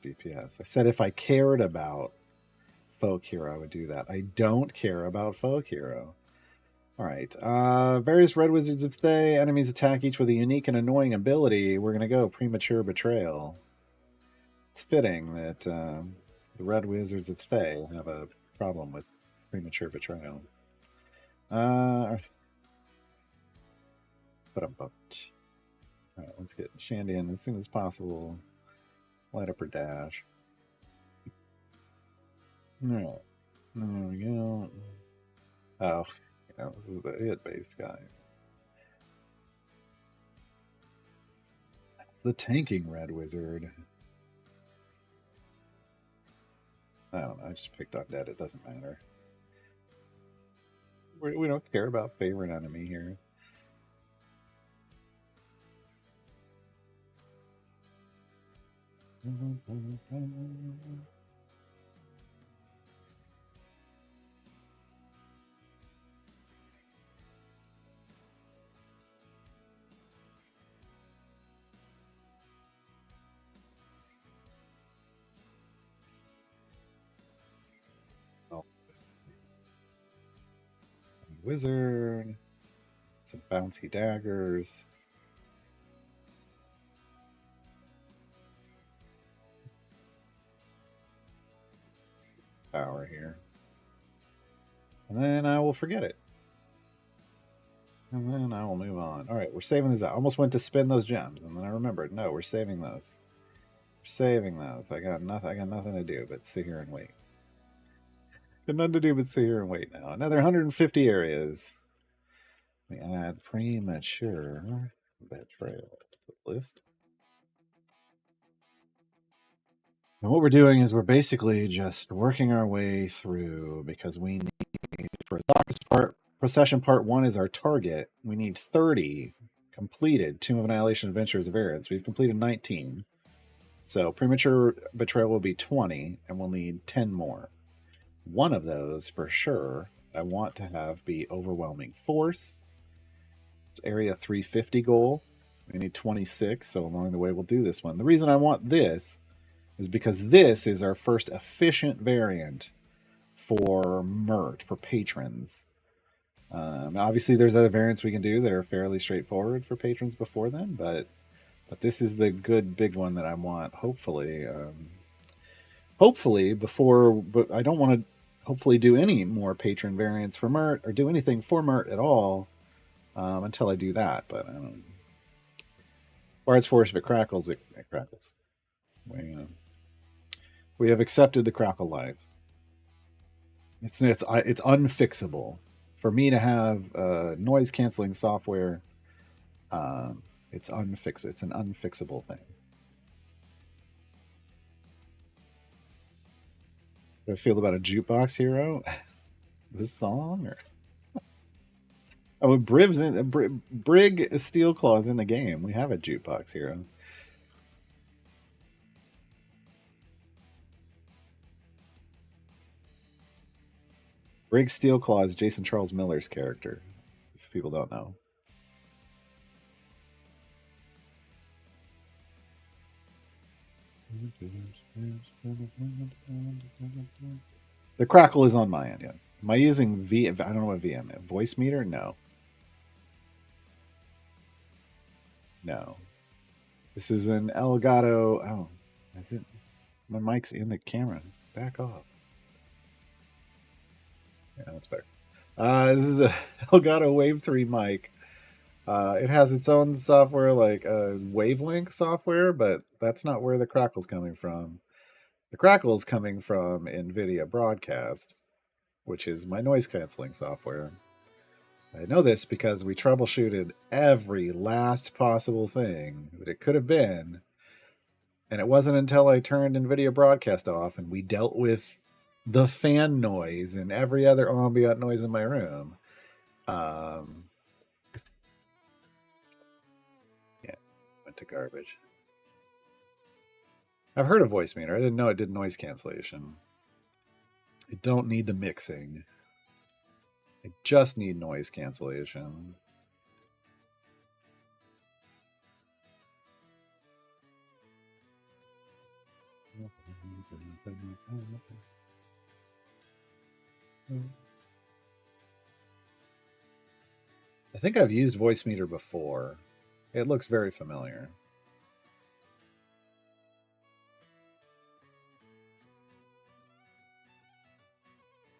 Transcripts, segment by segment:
DPS. I said if I cared about Folk Hero, I would do that. I don't care about Folk Hero. All right. Various Red Wizards of Thay. Enemies attack each with a unique and annoying ability. We're going to go Premature Betrayal. It's fitting that the Red Wizards of Thay have a problem with Premature Betrayal. All right, let's get Shandy in as soon as possible. Light up her dash. All right. There we go. Oh, yeah, this is the hit-based guy. That's the tanking Red Wizard. I don't know. I just picked Undead. It doesn't matter. We don't care about favorite enemy here. Oh. Wizard. Some bouncy daggers. Power here. And then I will forget it. And then I will move on. All right, we're saving this out. I almost went to spin those gems, and then I remembered, no, we're saving those. We're saving those. I got nothing to do but sit here and wait. Got nothing to do but sit here and wait now. Another 150 areas. We add Premature Betrayal to the list. And what we're doing is we're basically just working our way through because we need, for Procession Part 1 is our target. We need 30 completed Tomb of Annihilation Adventures of Variance. We've completed 19. So Premature Betrayal will be 20, and we'll need 10 more. One of those, for sure, I want to have be Overwhelming Force. Area 350 goal. We need 26, so along the way we'll do this one. The reason I want this is because this is our first efficient variant for Mert, for patrons. Obviously, there's other variants we can do that are fairly straightforward for patrons before then, but this is the good big one that I want. Hopefully, but I don't want to hopefully do any more patron variants for Mert or do anything for Mert at all until I do that. But I don't. Bard's Force, if it crackles, it crackles. We have accepted the crackle life. It's unfixable. For me to have noise canceling software, it's an unfixable thing. How do I feel about a jukebox hero? This song, or oh, Brig Steelclaw's in the game. We have a jukebox hero. Brig Steelclaw is Jason Charles Miller's character, if people don't know. The crackle is on my end, yeah. Am I using I don't know what VM is. Voice meter? No. No. This is an Elgato. Oh, is it? My mic's in the camera. Back off. Yeah, that's better. This is a Elgato Wave 3 mic. It has its own software, like Wavelink software, but that's not where the crackle's coming from. The crackle is coming from NVIDIA Broadcast, which is my noise canceling software. I know this because we troubleshooted every last possible thing that it could have been, and it wasn't until I turned NVIDIA Broadcast off and we dealt with the fan noise and every other ambient noise in my room. Yeah, went to garbage. I've heard of Voice Meter. I didn't know it did noise cancellation. I don't need the mixing. I just need noise cancellation. I think I've used Voice Meter before. It looks very familiar.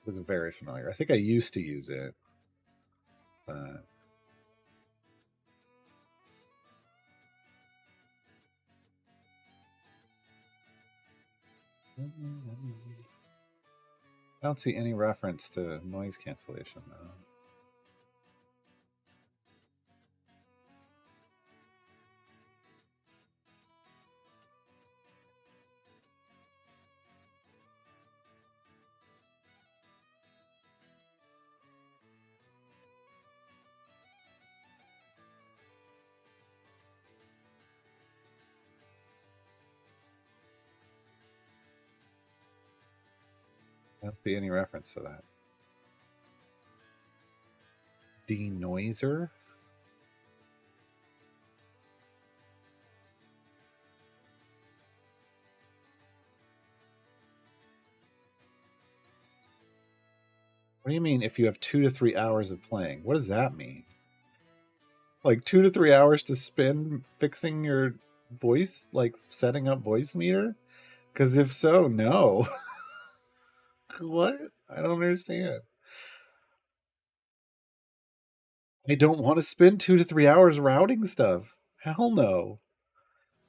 It looks very familiar. I think I used to use it. But I don't see any reference to noise cancellation though. I don't see any reference to that. Denoiser? What do you mean if you have 2 to 3 hours of playing? What does that mean? Like 2 to 3 hours to spend fixing your voice, like setting up Voice Meter? Because if so, no. What? I don't understand. I don't want to spend 2 to 3 hours routing stuff. Hell no.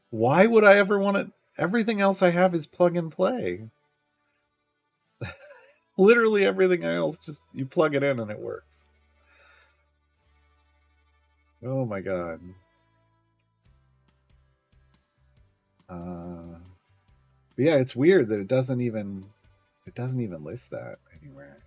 Why would I ever want to? Everything else I have is plug and play. Literally everything else, just you plug it in and it works. Oh my god. But yeah, it's weird that it doesn't even list that anywhere.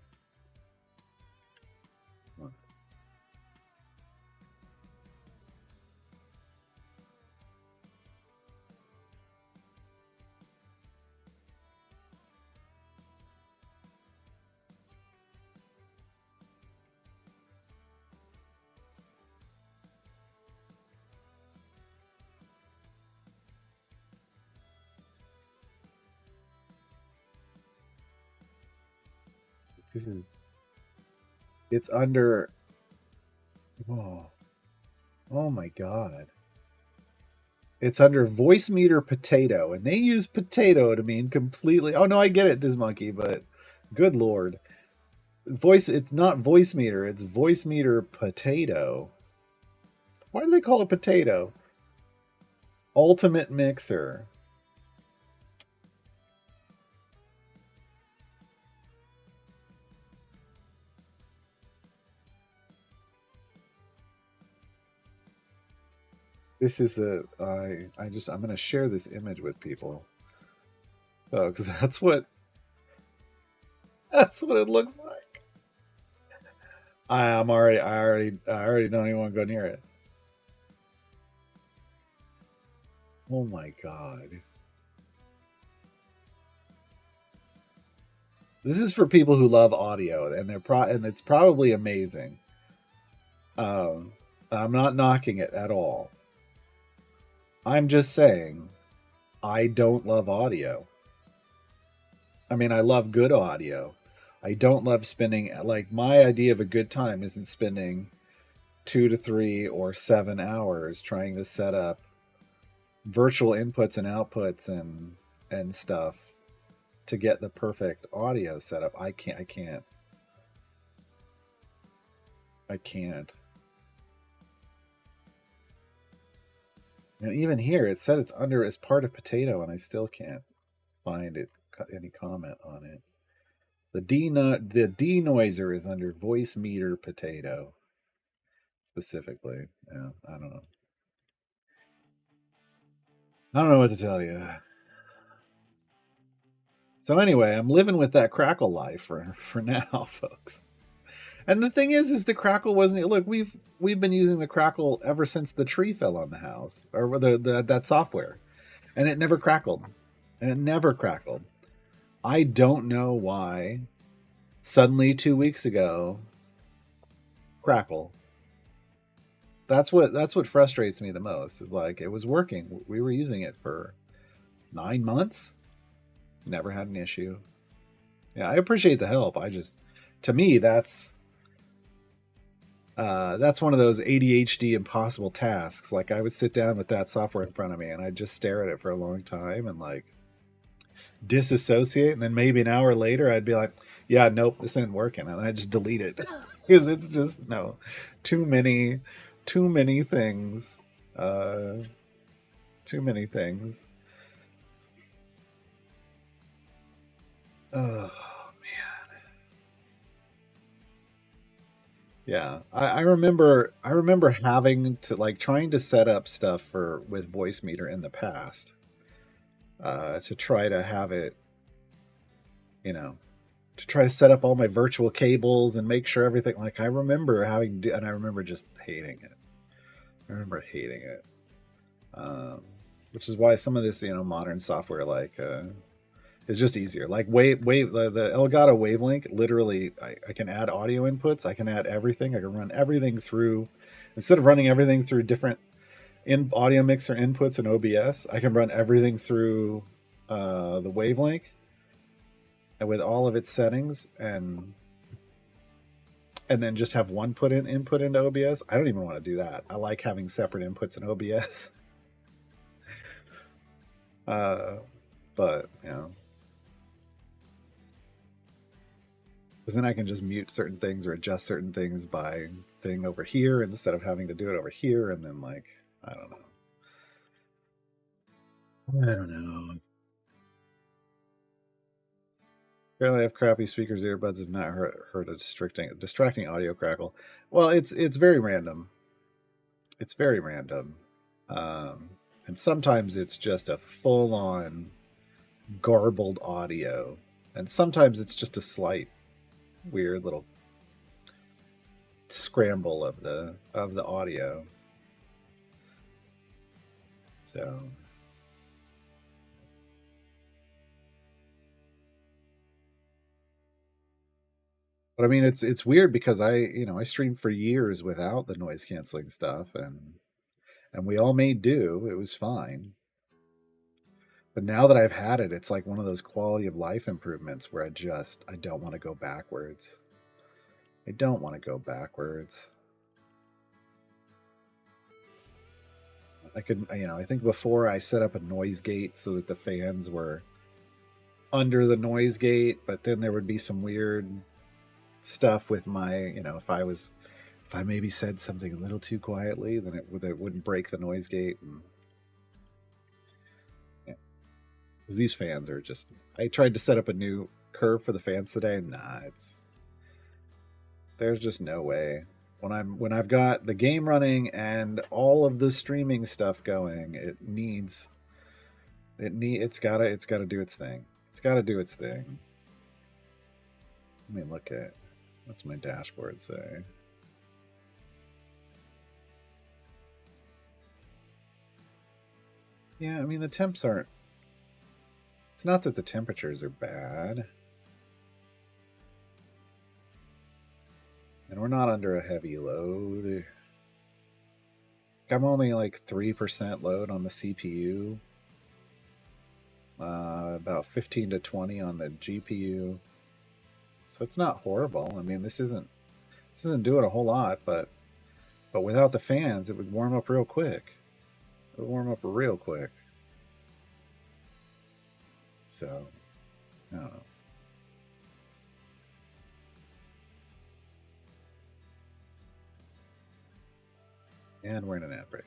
This is, it's under. Oh, oh my god. It's under Voice Meter Potato, and they use potato to mean completely. Oh no, I get it, Dismonkey, but good lord, voice. It's not Voice Meter. It's Voice Meter Potato. Why do they call it potato? Ultimate Mixer. This is the I'm gonna share this image with people. Oh, because that's what it looks like. I already don't even want to go near it. Oh my god. This is for people who love audio, and and it's probably amazing. I'm not knocking it at all. I'm just saying, I don't love audio. I mean, I love good audio. I don't love spending, like, my idea of a good time isn't spending 2 to 3 or 7 hours trying to set up virtual inputs and outputs and stuff to get the perfect audio setup. I can't. You know, even here it said it's under as part of potato, and I still can't find it any comment on it. The denoiser is under Voice Meter Potato specifically. Yeah, I don't know. I don't know what to tell you. So anyway, I'm living with that Crackle life for now, folks. And the thing is the Crackle wasn't. Look, we've been using the Crackle ever since the tree fell on the house, or that software, and it never crackled, I don't know why. Suddenly, 2 weeks ago, Crackle. That's what frustrates me the most. Is like it was working. We were using it for 9 months, Never had an issue. Yeah, I appreciate the help. To me, that's one of those ADHD impossible tasks. Like I would sit down with that software in front of me and I'd just stare at it for a long time and like disassociate, and then maybe an hour later I'd be like, yeah, nope, this ain't working, and I just delete it because it's just no, too many, too many things, uh, too many things. Oh man, yeah. I remember having to like trying to set up stuff for with voice meter in the past, to try to have it, you know, to try to set up all my virtual cables and make sure everything. Like I remember and I remember just hating it. I remember hating it, um, which is why some of this, modern software like is just easier. Like the Elgato Wavelink. Literally, I can add audio inputs. I can add everything. I can run everything through, instead of running everything through different in audio mixer inputs in OBS. I can run everything through the Wavelink and with all of its settings, and then just have one input into OBS. I don't even want to do that. I like having separate inputs in OBS. But because then I can just mute certain things or adjust certain things by thing over here instead of having to do it over here, and then like I don't know. I don't know. Apparently, I have crappy speakers. Earbuds have not heard a distracting audio crackle. Well, it's very random. It's very random, um, and sometimes it's just a full on garbled audio, and sometimes it's just a slight weird little scramble of the audio. So, but I mean, it's weird because I streamed for years without the noise canceling stuff, and we all made do. It was fine. But now that I've had it, it's like one of those quality of life improvements where I don't want to go backwards. I don't want to go backwards. I think before I set up a noise gate so that the fans were under the noise gate, but then there would be some weird stuff with if I maybe said something a little too quietly, then it wouldn't break the noise gate. And yeah, 'cause these fans are just. I tried to set up a new curve for the fans today. Nah, there's just no way. When I've got the game running and all of the streaming stuff going, it's gotta do its thing. It's gotta do its thing. Let me look at what's my dashboard say. Yeah, I mean the temps aren't. It's not that the temperatures are bad, and we're not under a heavy load. I'm only like 3% load on the CPU. About 15 to 20 on the GPU. So it's not horrible. I mean, this isn't doing a whole lot, but without the fans, it would warm up real quick. It would warm up real quick. So, I don't know. And we're in an ad break.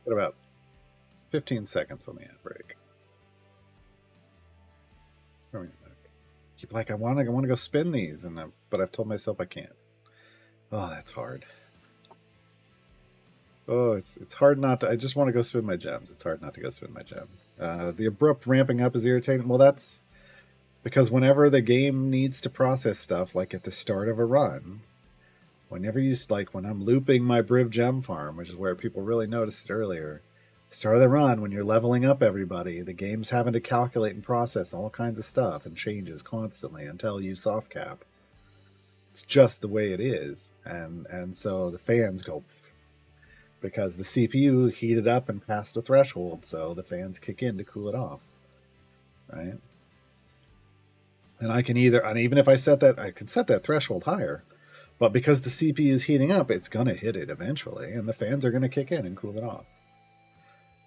Got about 15 seconds on the ad break. Keep like I want to go spin these, but I've told myself I can't. Oh, that's hard. Oh, it's hard not to. I just want to go spin my gems. It's hard not to go spin my gems. The abrupt ramping up is irritating. Well, that's because whenever the game needs to process stuff, like at the start of a run, whenever you like when I'm looping my Briv gem farm, which is where people really noticed it earlier, start of the run when you're leveling up everybody, the game's having to calculate and process all kinds of stuff and changes constantly until you soft cap. It's just the way it is, and so the fans go because the CPU heated up and passed the threshold, so the fans kick in to cool it off, right? And I can either, and even if I set that, I can set that threshold higher, but because the CPU is heating up, it's gonna hit it eventually, and the fans are gonna kick in and cool it off.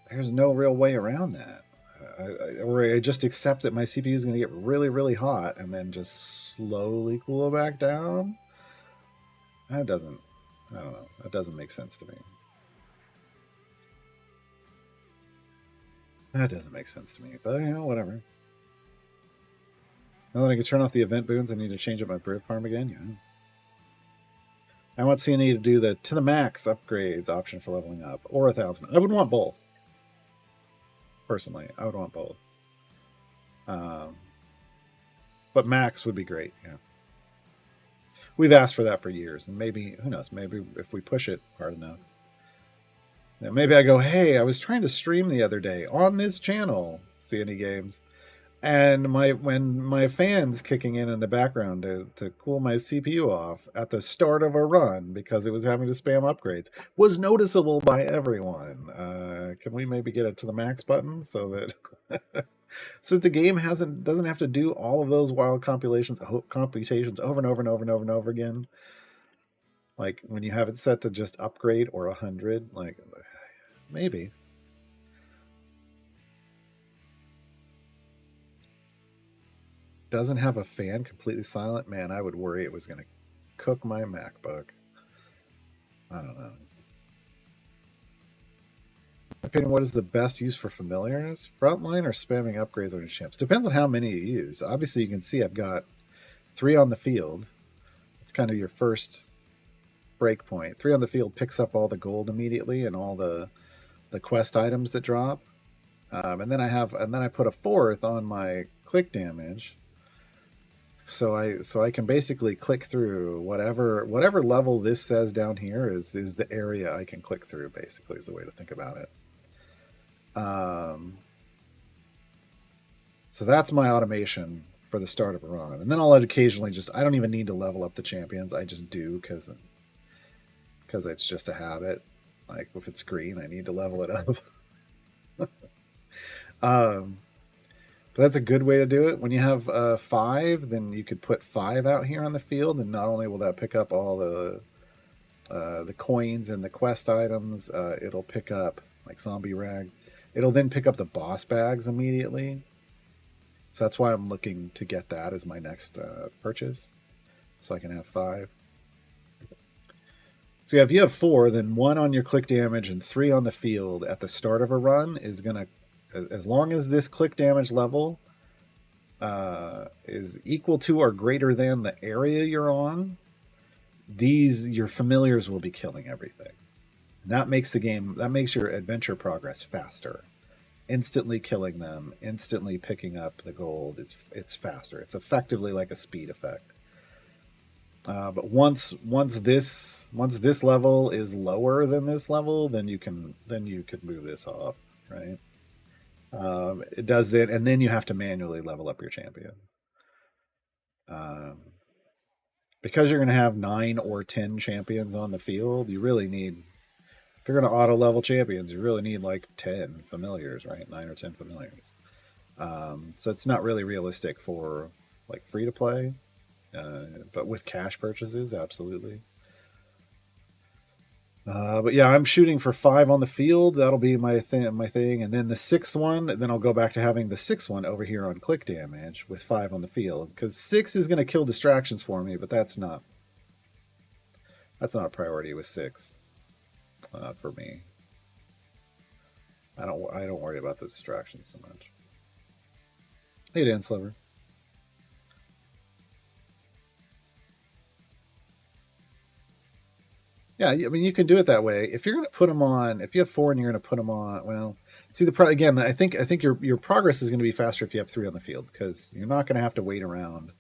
There's no real way around that. Or I just accept that my CPU is going to get really, really hot and then just slowly cool back down. That doesn't, I don't know. That doesn't make sense to me. That doesn't make sense to me, but you know, whatever. Now that I can turn off the event boons, I need to change up my bird farm again. Yeah. I want CNE to do the to the max upgrades option for leveling up, or 1,000. I would want both. Personally, I would want both. But max would be great. Yeah. We've asked for that for years, and maybe who knows? Maybe if we push it hard enough, you know, maybe I go, "Hey, I was trying to stream the other day on this channel, CNE Games, and when my fans kicking in the background to cool my CPU off at the start of a run because it was having to spam upgrades was noticeable by everyone. Can we maybe get it to the max button so that so the game doesn't have to do all of those wild computations over and over and over and over and over again? Like when you have it set to just upgrade or 100, like maybe. Doesn't have a fan, completely silent. Man, I would worry it was going to cook my MacBook. I don't know. My opinion, what is the best use for familiars? Frontline or spamming upgrades on your champs? Depends on how many you use. Obviously, you can see I've got 3 on the field. It's kind of your first break point. 3 on the field picks up all the gold immediately and all the quest items that drop. And then I put a 4th on my click damage. So I can basically click through whatever level this says down here is the area I can click through. Basically, is the way to think about it. So that's my automation for the start of a run, and then I'll occasionally I don't even need to level up the champions. I just do because it's just a habit. Like if it's green, I need to level it up. But that's a good way to do it. When you have 5, then you could put 5 out here on the field, and not only will that pick up all the coins and the quest items, it'll pick up like zombie rags. It'll then pick up the boss bags immediately. So that's why I'm looking to get that as my next purchase, so I can have 5. So yeah, if you have 4, then 1 on your click damage and 3 on the field at the start of a run is gonna, as long as this click damage level is equal to or greater than the area you're on, your familiars will be killing everything. That makes your adventure progress faster. Instantly killing them, instantly picking up the gold. It's faster. It's effectively like a speed effect. But once this level is lower than this level, then you can move this off, right? It does that, and then you have to manually level up your champion. Because you're going to have 9 or 10 champions on the field, you really need, if you're going to auto level champions, you really need like 10 familiars, right? 9 or 10 familiars. So it's not really realistic for like free to play, but with cash purchases, absolutely. But yeah, I'm shooting for 5 on the field. That'll be my thing, and then the 6th one. Then I'll go back to having the 6th one over here on click damage with 5 on the field, because 6 is going to kill distractions for me, but that's not a priority with 6 for me. I don't worry about the distractions so much. Hey, Dan Sliver. Yeah, I mean, you can do it that way. If you're going to put them on, if you have 4 and you're going to put them on, well, see again. I think your progress is going to be faster if you have 3 on the field because you're not going to have to wait around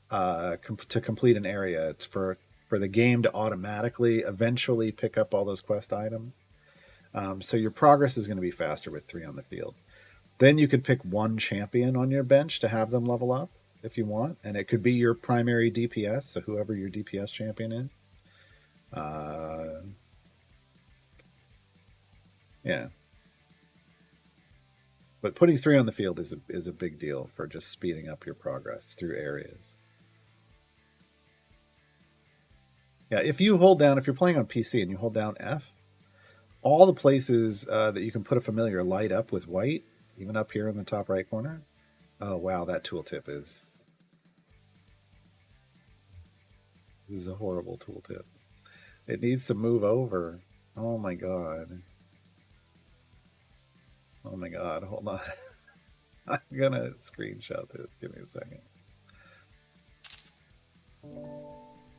to complete an area for the game to automatically eventually pick up all those quest items. So your progress is going to be faster with 3 on the field. Then you could pick 1 champion on your bench to have them level up if you want, and it could be your primary DPS. So whoever your DPS champion is. Yeah. But putting 3 on the field is a big deal for just speeding up your progress through areas. Yeah, if you're playing on PC and you hold down F, all the places that you can put a familiar light up with white, even up here in the top right corner. Oh wow, that tooltip is. This is a horrible tooltip. It needs to move over. Oh my god. Oh my god, hold on. I'm gonna screenshot this. Give me a second.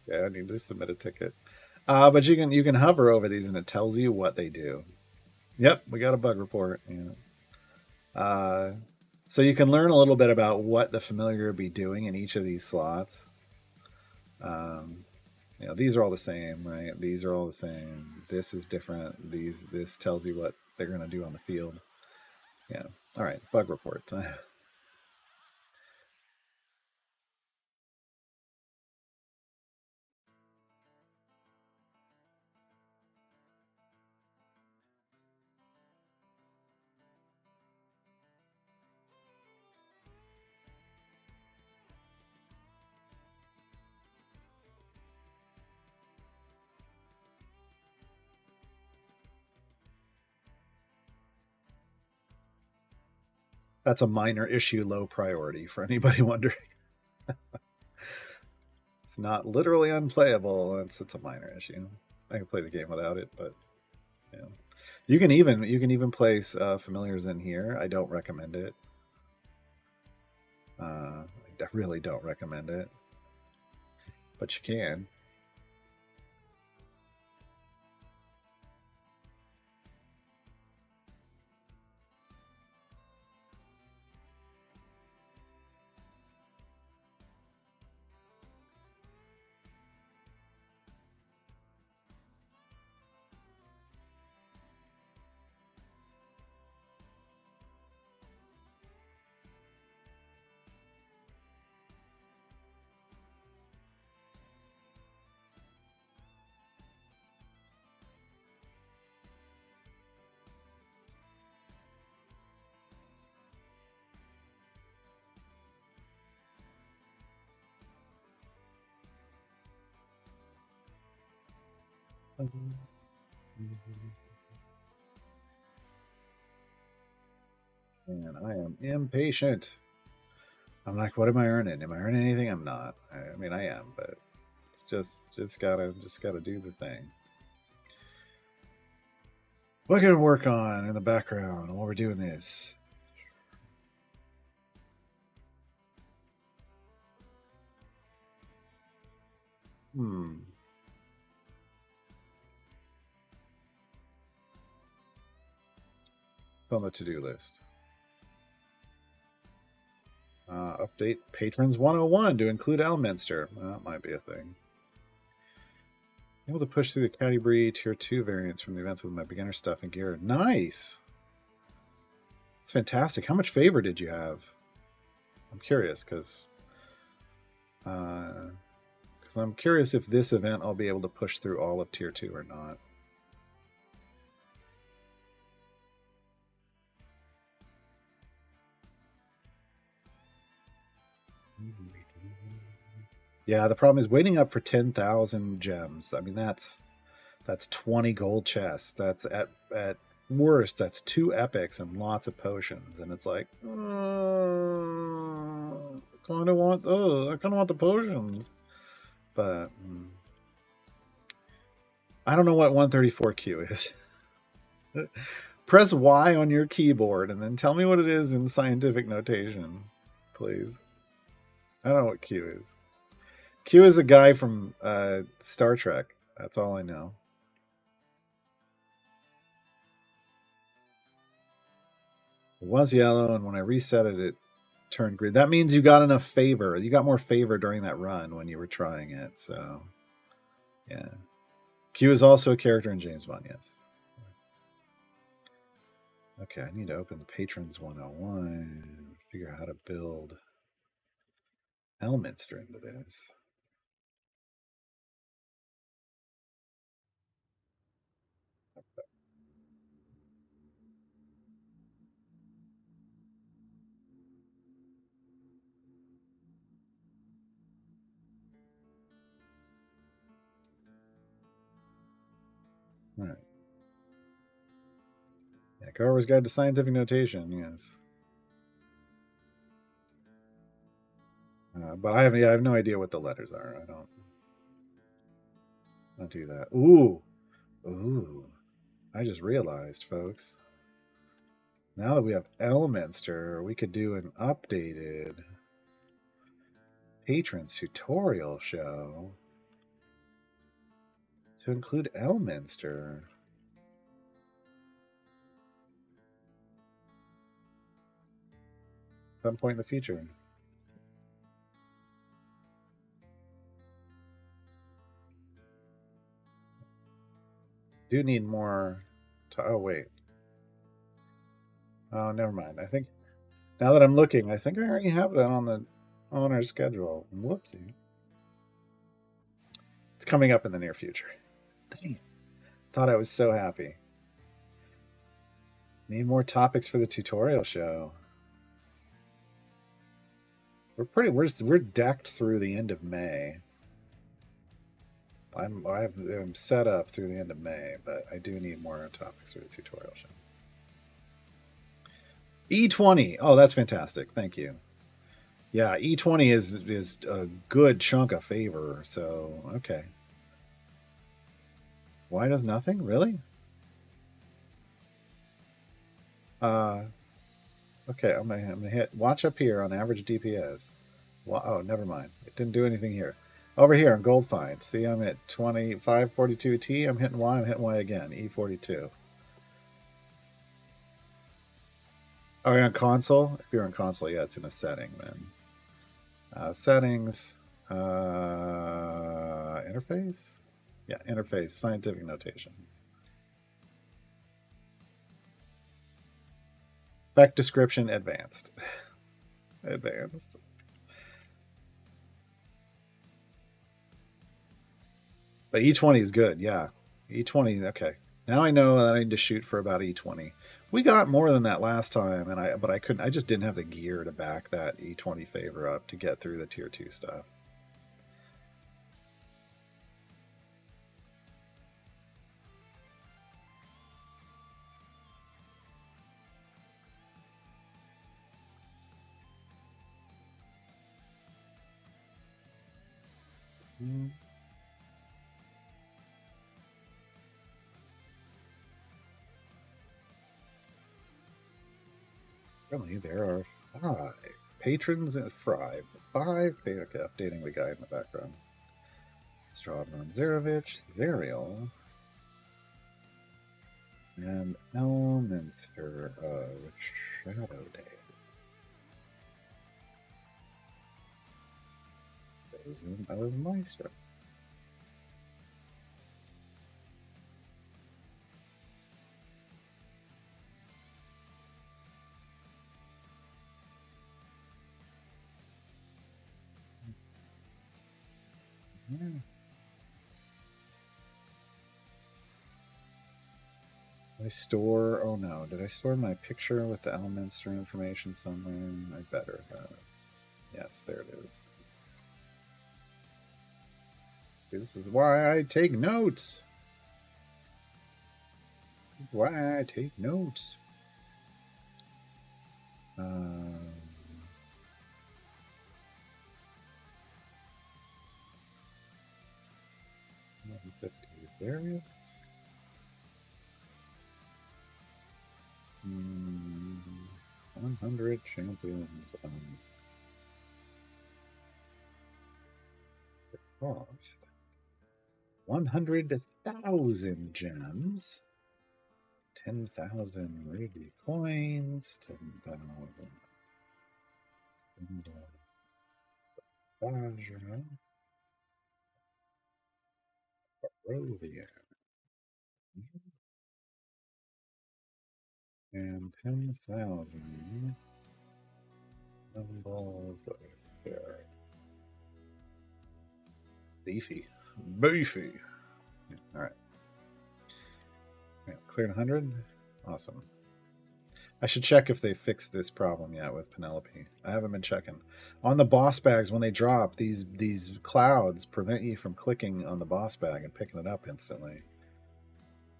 Yeah, I need to submit a ticket. But you can hover over these and it tells you what they do. Yep, we got a bug report. Yeah. So you can learn a little bit about what the familiar will be doing in each of these slots. These are all the same, right? These are all the same. This is different. This tells you what they're going to do on the field. Yeah. All right. Bug report. That's a minor issue, low priority for anybody wondering. It's not literally unplayable. It's a minor issue. I can play the game without it, but yeah. You can even place familiars in here. I don't recommend it. I really don't recommend it, but you can. Man, I am impatient. I'm like, what am I earning? Am I earning anything? I'm not. I mean, I am, but it's just gotta do the thing. What can I work on in the background while we're doing this? Hmm. It's on the to-do list. Update Patrons 101 to include Elminster. That might be a thing. Able to push through the Cadibri Tier 2 variants from the events with my beginner stuff and gear. Nice! It's fantastic. How much favor did you have? I'm curious, because I'm curious if this event I'll be able to push through all of Tier 2 or not. Yeah, the problem is waiting up for 10,000 gems. I mean, that's 20 gold chests. That's at worst, that's 2 epics and lots of potions. And it's like, I kind of want those. I kind of want the potions. But I don't know what 134Q is. Press Y on your keyboard and then tell me what it is in scientific notation, please. I don't know what Q is. Q is a guy from Star Trek. That's all I know. It was yellow, and when I reset it, it turned green. That means you got enough favor. You got more favor during that run when you were trying it. So, yeah. Q is also a character in James Bond, yes. Okay, I need to open the Patrons 101, figure out how to build Elminster into this. All right. Yeah, Carver's Guide to Scientific Notation, yes. But I have no idea what the letters are. I don't do that. Ooh. I just realized, folks. Now that we have Elminster, we could do an updated Patrons tutorial show to include Elminster. Some point in the future. Do need more. Oh wait. Oh, never mind. I think now that I'm looking, I think I already have that on our schedule. Whoopsie. It's coming up in the near future. Dang it. Thought I was so happy. Need more topics for the tutorial show. We're decked through the end of May. I'm set up through the end of May, but I do need more topics for the tutorial show. E20. Oh, that's fantastic. Thank you. Yeah, E20 is a good chunk of favor. So okay. Why does nothing really? Okay. I'm gonna hit watch up here on average DPS. Well, oh, never mind. It didn't do anything here. Over here on Gold Find. See, I'm at 2542 T. I'm hitting Y. I'm hitting Y again. E42. Oh, you're on console? If you're on console, yeah, it's in a setting then. Settings, interface? Yeah, interface, scientific notation. Spec description, advanced. Advanced. But E20 is good, yeah. E20, okay. Now I know that I need to shoot for about E20. We got more than that last time, but I couldn't. I just didn't have the gear to back that E20 favor up to get through the tier 2 stuff. Really, there are 5 patrons at 5. 5. Okay, updating the guy in the background. Stradman Zarovich, Zariel, and Elminster of Shadowdale. Chosen of Meister. Yeah. Did I store? Oh no! Did I store my picture with the Elminster information somewhere? I better have. Yes, there it is. See, this is why I take notes. This is why I take notes. 150 variants. 100 champions on the cost. 100,000 gems. 10,000 ruby coins. 10,000. Barovia. And 10,000 balls. There. Beefy. Beefy. All right. Cleared 100. Awesome. I should check if they fixed this problem yet with Penelope. I haven't been checking. On the boss bags, when they drop, these clouds prevent you from clicking on the boss bag and picking it up instantly.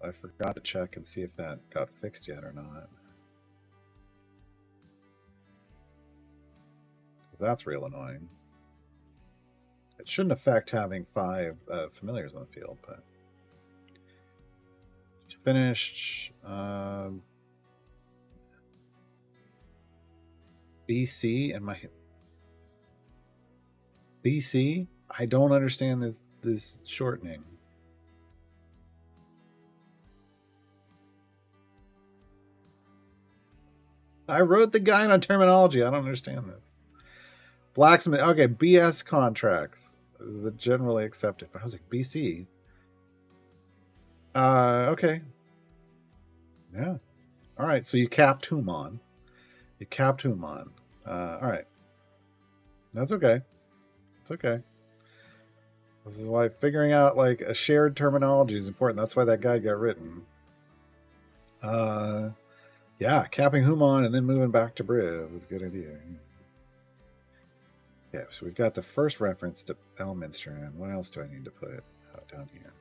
I forgot to check and see if that got fixed yet or not. That's real annoying. It shouldn't affect having 5 familiars on the field, but finished. BC and my BC. I don't understand this shortening. I wrote the guide on terminology. I don't understand this. Blacksmith. Okay, BS contracts. This is the generally accepted. But I was like, BC. Okay. Yeah. All right. So you capped Human. You capped Human. All right. That's okay. It's okay. This is why figuring out like a shared terminology is important. That's why that guide got written. Yeah, capping Human and then moving back to Briv was a good idea. Yeah, so we've got the first reference to Elminster, and what else do I need to put down here?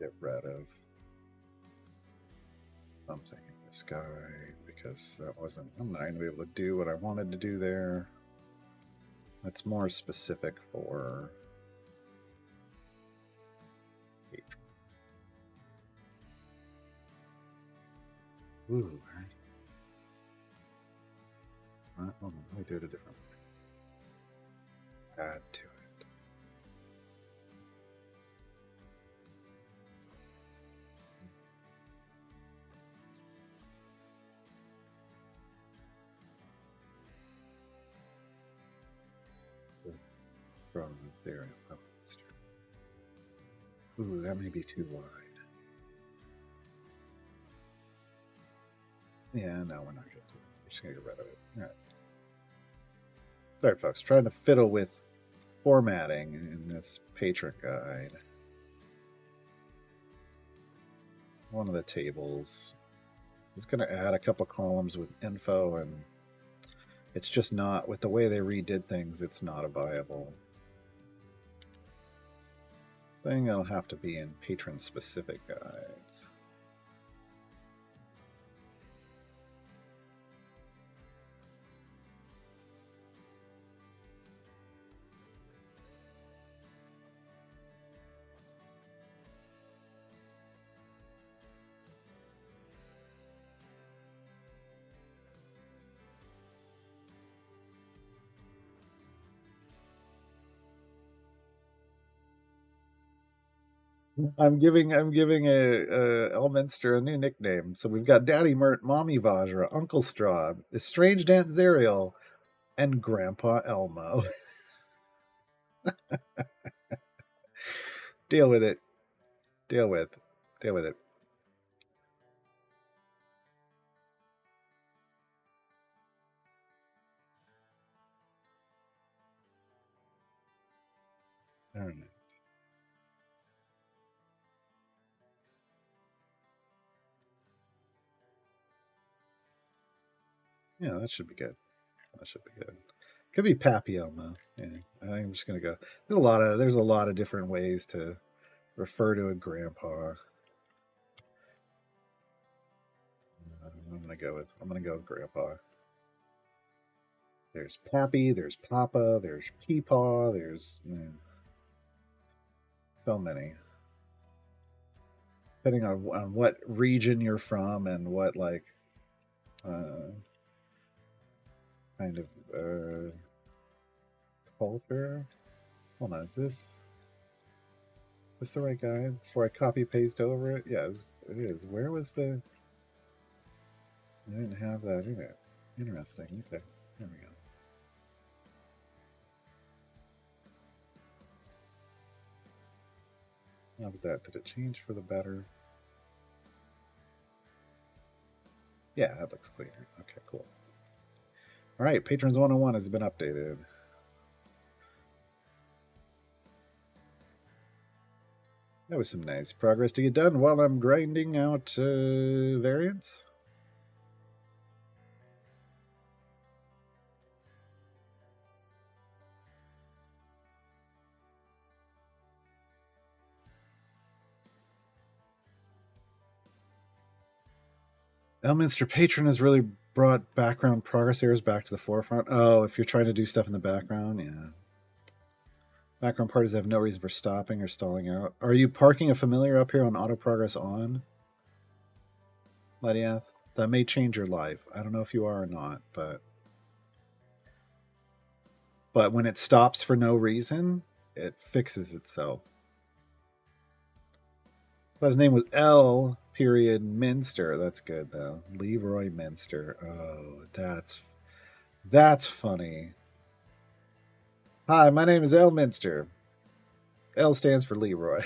Get rid of. I'm thinking this guy because that wasn't. I'm not going to be able to do what I wanted to do there. That's more specific for. Ooh. Hold on, let me do it a different way. Add to it. From there. Ooh, that may be too wide. Yeah, no, we're not going to do it. We're just going to get rid of it. All right. Sorry, folks. Trying to fiddle with formatting in this patron guide. One of the tables. I was going to add a couple columns with info, and it's just not, with the way they redid things, it's not a viable thing. That'll have to be in patron-specific guides. I'm giving Elminster a new nickname. So we've got Daddy Mert, Mommy Vajra, Uncle Straw, Estranged Aunt Zariel, and Grandpa Elmo. Deal with it. Deal with it. Yeah, that should be good. That should be good. Could be Papillon though. Yeah, I think I'm just gonna go. There's a lot of different ways to refer to a grandpa. I'm gonna go with grandpa. There's Pappy, there's Papa, there's Peepaw, there's so many. Depending on what region you're from and what like uh, kind of culture. Hold on, is this the right guy? Before I copy paste over it? Yes, it is. Where was the? I didn't have that in it. Interesting. Okay, there we go. How about that? Did it change for the better? Yeah, that looks cleaner. Okay, cool. All right, Patrons 101 has been updated. That was some nice progress to get done while I'm grinding out variants. Elminster Patron has really brought background progress errors back to the forefront. Oh, if you're trying to do stuff in the background, yeah. Background parties have no reason for stopping or stalling out. Are you parking a familiar up here on auto progress on? Ladiath? That may change your life. I don't know if you are or not, but when it stops for no reason, it fixes itself. But his name was L. Period Minster. That's good though. Leroy Minster. Oh, that's funny. Hi, my name is L. Minster. L stands for Leroy.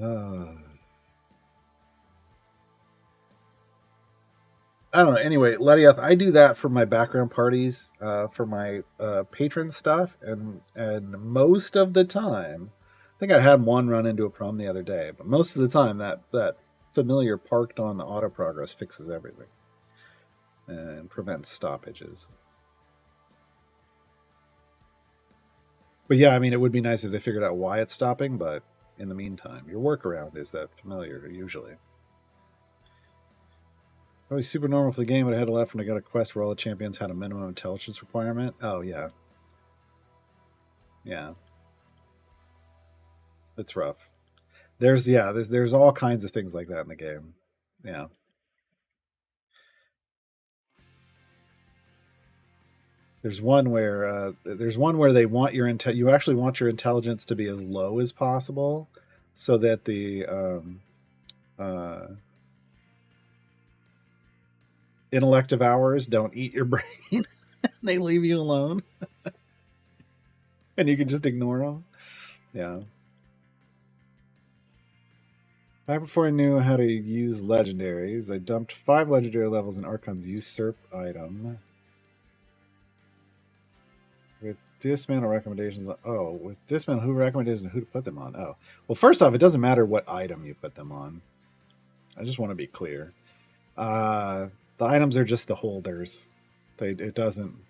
Oh. I don't know. Anyway, Lediath, I do that for my background parties, for my patron stuff, and most of the time, I think I had one run into a problem the other day, but most of the time that familiar parked on the auto progress fixes everything and prevents stoppages. But yeah, I mean, it would be nice if they figured out why it's stopping, but in the meantime, your workaround is that familiar usually. Probably super normal for the game, but I had a left when I got a quest where all the champions had a minimum intelligence requirement. Oh yeah, yeah, it's rough. There's all kinds of things like that in the game. Yeah, there's one where they want you actually want your intelligence to be as low as possible, so that the uh, intellective hours don't eat your brain. They leave you alone, and you can just ignore them. Yeah. Back before I knew how to use legendaries, I dumped 5 legendary levels in Archon's usurp item. With dismantle recommendations, with dismantle who recommendations and who to put them on. Oh, well, first off, it doesn't matter what item you put them on. I just want to be clear. The items are just the holders. It doesn't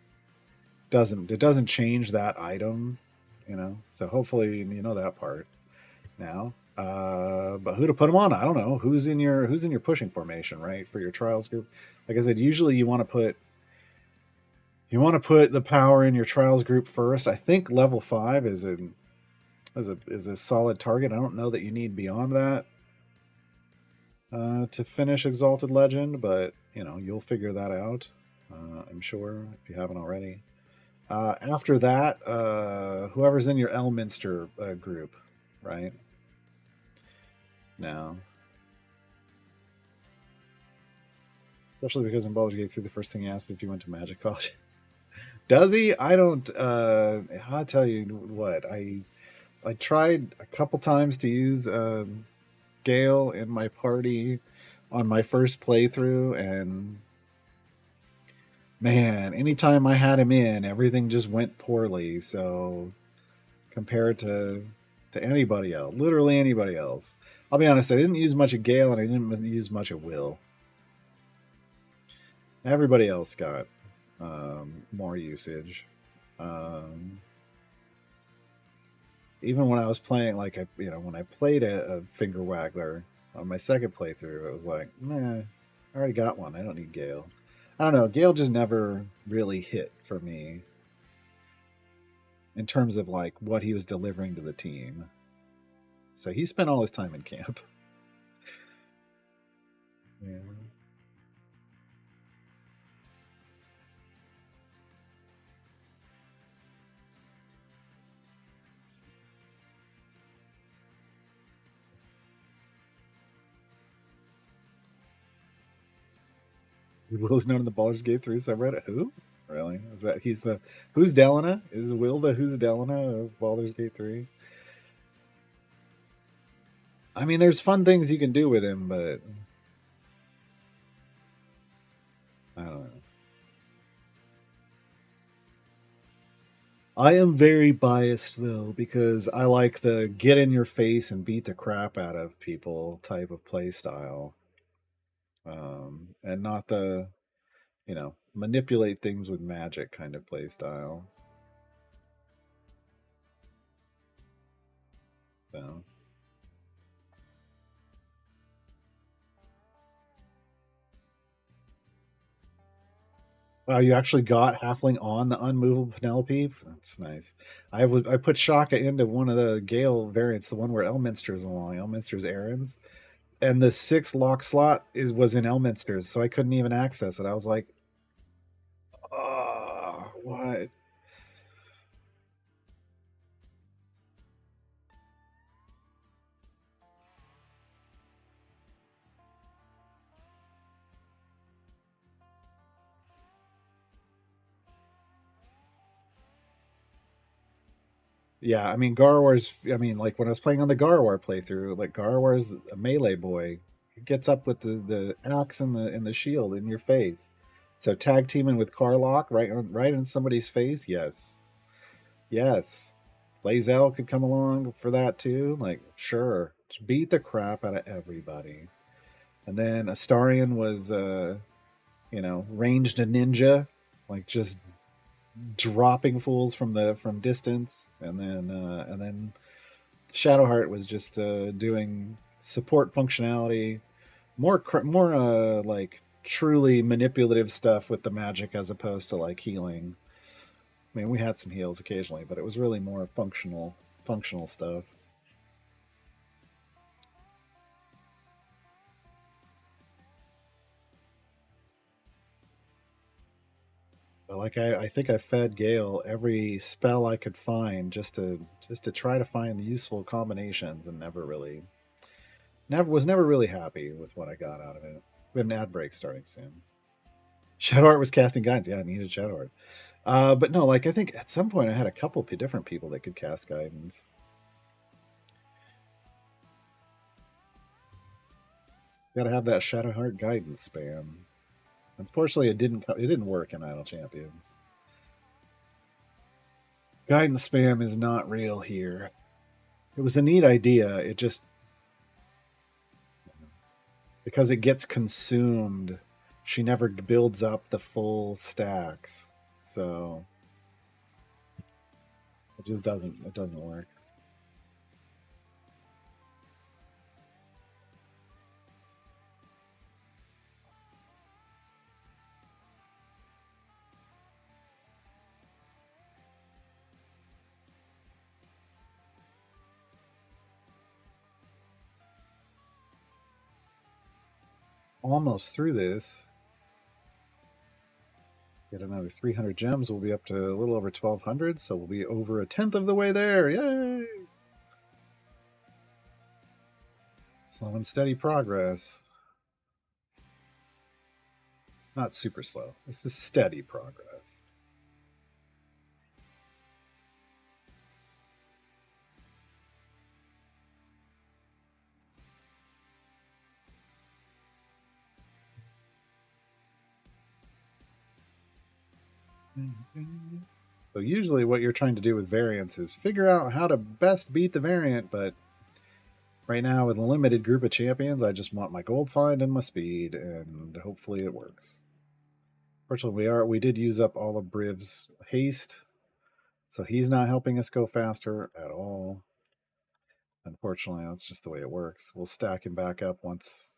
change that item, So hopefully you know that part now. But who to put them on? I don't know. Who's in your pushing formation, right? For your trials group. Like I said, usually you want to put the power in your trials group first. I think level 5 is a solid target. I don't know that you need beyond that to finish Exalted Legend, but you'll figure that out. I'm sure if you haven't already. After that, whoever's in your Elminster group, right? Now, especially because in Baldur's Gate 2, the first thing he asks if you went to Magic College. Does he? I don't. I'll tell you what. I tried a couple times to use Gale in my party on my first playthrough, and man, anytime I had him in, everything just went poorly. So compared to to anybody else. Literally anybody else. I'll be honest, I didn't use much of Gale and I didn't use much of Will. Everybody else got more usage. Even when I was playing, like when I played a finger waggler on my second playthrough, it was like, nah, I already got one. I don't need Gale. I don't know. Gale just never really hit for me in terms of like what he was delivering to the team. So he spent all his time in camp. Yeah. Will's known in the Baldur's Gate 3 subreddit. Who? Really? Is that he's the who's Delana? Is Will the who's Delana of Baldur's Gate 3? I mean, there's fun things you can do with him, but I don't know. I am very biased though because I like the get in your face and beat the crap out of people type of play style, and not the manipulate things with magic kind of play style. So. Wow, you actually got Halfling on the unmovable Penelope? That's nice. I put Shaka into one of the Gale variants, the one where Elminster's along, Elminster's errands. And the 6 lock slot was in Elminster's, so I couldn't even access it. I was like, oh, what? Yeah, I mean like when I was playing on the Garwar playthrough, like Garwar's a melee boy. He gets up with the axe and the shield in your face. So tag teaming with Carlock right in somebody's face, yes. Yes. Lae'zel could come along for that too. Like, sure. Just beat the crap out of everybody. And then Astarion was ranged a ninja, like just dropping fools from distance. And then Shadowheart was just doing support functionality, more like truly manipulative stuff with the magic as opposed to like healing. I mean, we had some heals occasionally, but it was really more functional stuff. But like I think I fed Gale every spell I could find just to try to find useful combinations, and never really happy with what I got out of it. We have an ad break starting soon. Shadowheart was casting guidance. Yeah, I needed Shadowheart. But no, like I think at some point I had a couple different people that could cast guidance. Got to have that Shadowheart guidance spam. Unfortunately, it didn't work in Idle Champions. Guidance spam is not real here. It was a neat idea. It just because it gets consumed, she never builds up the full stacks. So it doesn't work. Almost through this. Get another 300 gems. We'll be up to a little over 1,200, so we'll be over a tenth of the way there. Yay! Slow and steady progress. Not super slow. This is steady progress. So usually what you're trying to do with variants is figure out how to best beat the variant, but right now with a limited group of champions, I just want my gold find and my speed, and hopefully it works. Fortunately, we did use up all of Briv's haste, so he's not helping us go faster at all. Unfortunately, that's just the way it works. We'll stack him back up once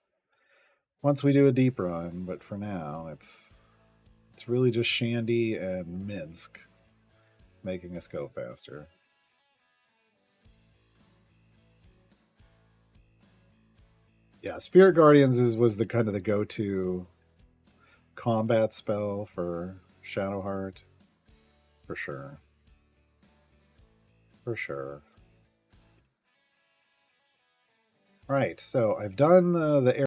we do a deep run, but for now, it's really just Shandy and Minsk making us go faster. Yeah, Spirit Guardians was the kind of the go-to combat spell for Shadowheart, for sure. For sure. Right, so I've done the